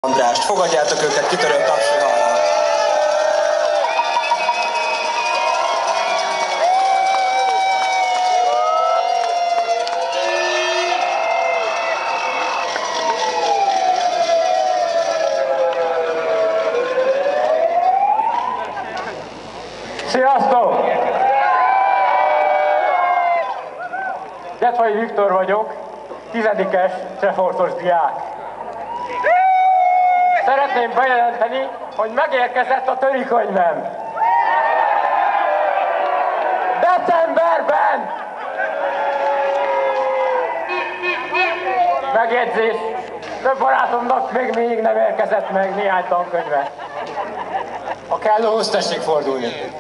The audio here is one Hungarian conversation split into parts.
Andrást. Fogadjátok őket kitörő tapsihallal. Sziasztok! Gyetfai Viktor vagyok, 10-es Csefortos diák. Szeretném bejelenteni, hogy megérkezett a törikönyvem. Decemberben! Megjegyzés, több barátomnak még mindig nem érkezett meg néhány tankönyve. A kellóhoz tessék fordulni.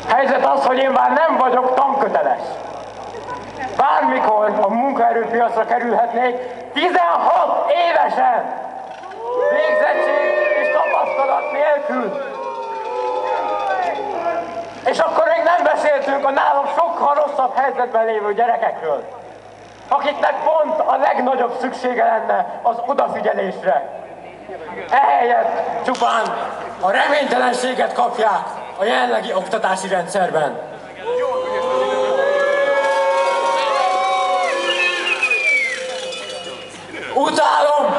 Helyzet az, hogy én már nem vagyok tanköteles. Bármikor a munkaerőpiacra kerülhetnék 16 évesen! Végzettség és tapasztalat nélkül! És akkor még nem beszéltünk a nálam sokkal rosszabb helyzetben lévő gyerekekről, akiknek pont a legnagyobb szüksége lenne az odafigyelésre. Ehelyett csupán a reménytelenséget kapják a jelenlegi oktatási rendszerben. Utálom,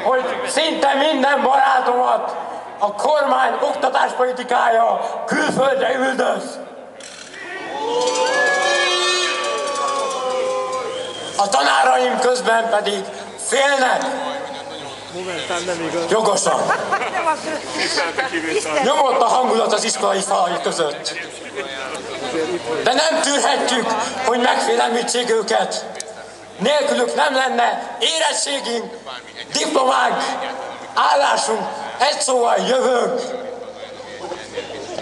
hogy szinte minden barátomat a kormány oktatáspolitikája külföldre üldöz. A tanáraim közben pedig félnek. Jogosan. Nyomott a hangulat az iskolai falai között. De nem tűrhetjük, hogy megfélemlítsék őket. Nélkülük nem lenne érettségünk, diplománk, állásunk, egy szóval jövőnk.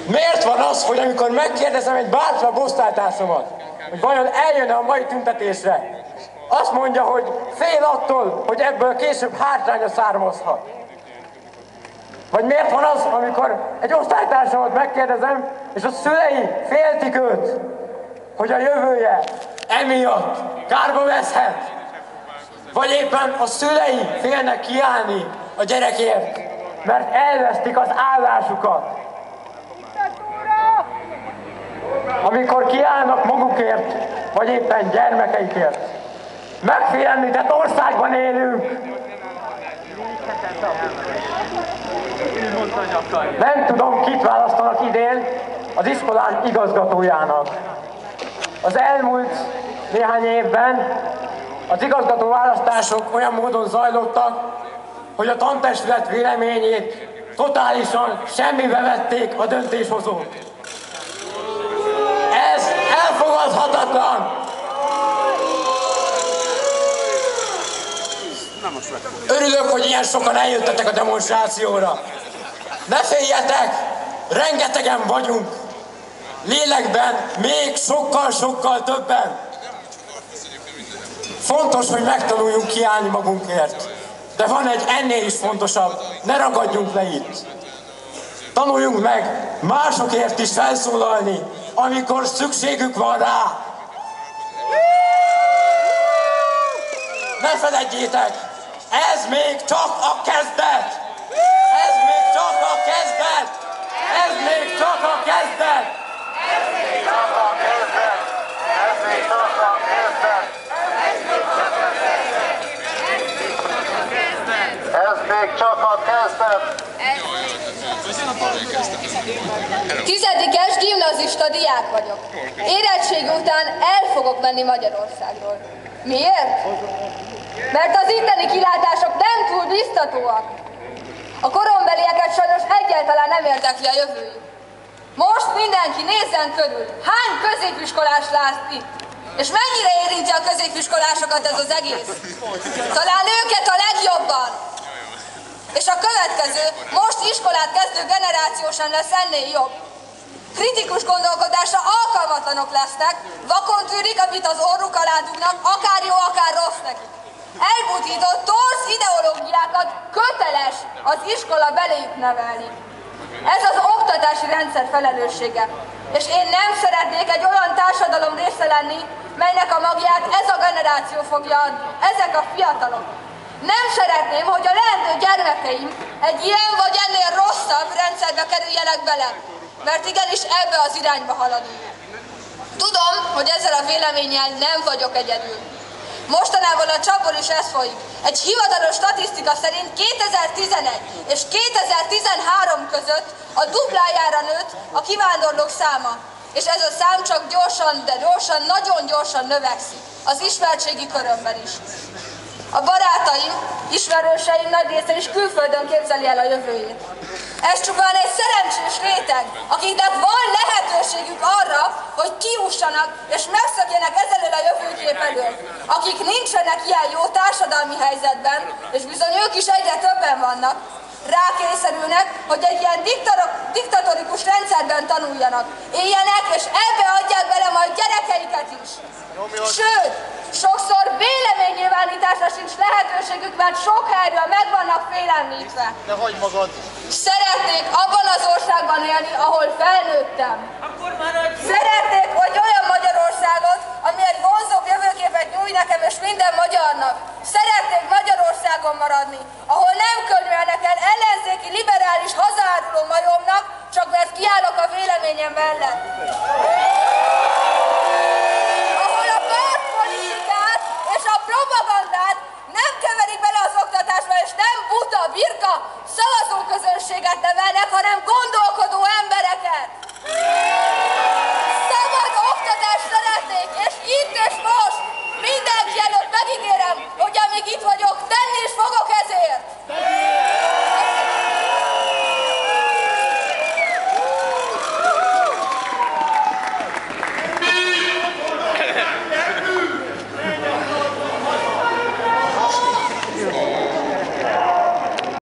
Miért van az, hogy amikor megkérdezem egy bátrabb osztálytársamat, hogy vajon eljön-e a mai tüntetésre, azt mondja, hogy fél attól, hogy ebből később hátránya származhat. Vagy miért van az, amikor egy osztálytársamat megkérdezem, és a szülei féltik őt, hogy a jövője emiatt kárba veszhet. Vagy éppen a szülei félnek kiállni a gyerekért, mert elvesztik az állásukat. Amikor kiállnak magukért, vagy éppen gyermekeikért. Megfélemlített országban élünk. Nem tudom, kit választanak idén az iskolán igazgatójának. Az elmúlt néhány évben az igazgató választások olyan módon zajlottak, hogy a tantestület véleményét totálisan semmibe vették a döntéshozók. Ez elfogadhatatlan! Örülök, hogy ilyen sokan eljöttetek a demonstrációra. Ne féljetek, rengetegen vagyunk. Lélekben még sokkal többen. Fontos, hogy megtanuljunk kiállni magunkért. De van egy ennél is fontosabb, ne ragadjunk le itt. Tanuljunk meg másokért is felszólalni, amikor szükségük van rá. Ne feledjétek, ez még csak a kezdet! Ez még csak a kezdet! Ez még csak a kezdet! Ez még csak a kezdet! Ez még csak a kezdet! Ez még csak a kezdet! 10-es gimnazista diák vagyok. Érettségi után el fogok menni Magyarországról. Miért? Mert az itteni kilátások nem túl biztatóak. A korombelieket sajnos egyáltalán nem érdekli a jövőjük. Most mindenki nézzen körül, hány középiskolás lát itt, és mennyire érinti a középiskolásokat ez az egész. Talán őket a legjobban. És a következő, most iskolát kezdő generáció sem lesz ennél jobb. Kritikus gondolkodásra alkalmatlanok lesznek, vakon tűrik, amit az orruk alá dugnak, akár jó, akár rossz nekik. Elbutított, torz ideológiákat köteles az iskola beléjük nevelni. Ez az oktatási rendszer felelőssége. És én nem szeretnék egy olyan társadalom része lenni, melynek a magját ez a generáció fogja adni, ezek a fiatalok. Nem szeretném, hogy a leendő gyermekeim egy ilyen vagy ennél rosszabb rendszerbe kerüljenek bele, mert igenis ebbe az irányba haladunk. Tudom, hogy ezzel a véleménnyel nem vagyok egyedül. Mostanában a csapból is ez folyik. Egy hivatalos statisztika szerint 2011 és 2013 között a duplájára nőtt a kivándorlók száma, és ez a szám csak gyorsan, de gyorsan, nagyon gyorsan növekszik, az ismertségi körömben is. A barátaim, ismerőseim nagy része is külföldön képzeli el a jövőjét. Ez csupán egy szerencsés réteg, akiknek van lehetőségük arra, hogy kiussanak és megszökjenek ezelől a jövőkép elől. Akik nincsenek ilyen jó társadalmi helyzetben, és bizony ők is egyre többen vannak, rákényszerülnek, hogy egy ilyen diktatórikus rendszerben tanuljanak, éljenek, és ebbe adják bele majd gyerekeiket is. Sőt, sokszor véleménynyilvánításra sincs lehetőségük, mert sok helyről meg vannak félemlítve. De hagyd magad! Szeretnék abban az országban élni, ahol felnőttem. Szeretnék egy olyan Magyarországot, ami egy vonzóbb jövőképet nyújt nekem és minden magyarnak. Szeretnék Magyarországon maradni, ahol nem könyvelnek el ellenzéki, liberális, hazáruló majomnak, csak mert kiállok a véleményem mellett. Ahol a pártpolitikát és a propagandát nem keverik bele az oktatásba, és nem buta birka szavazóközönséget nevel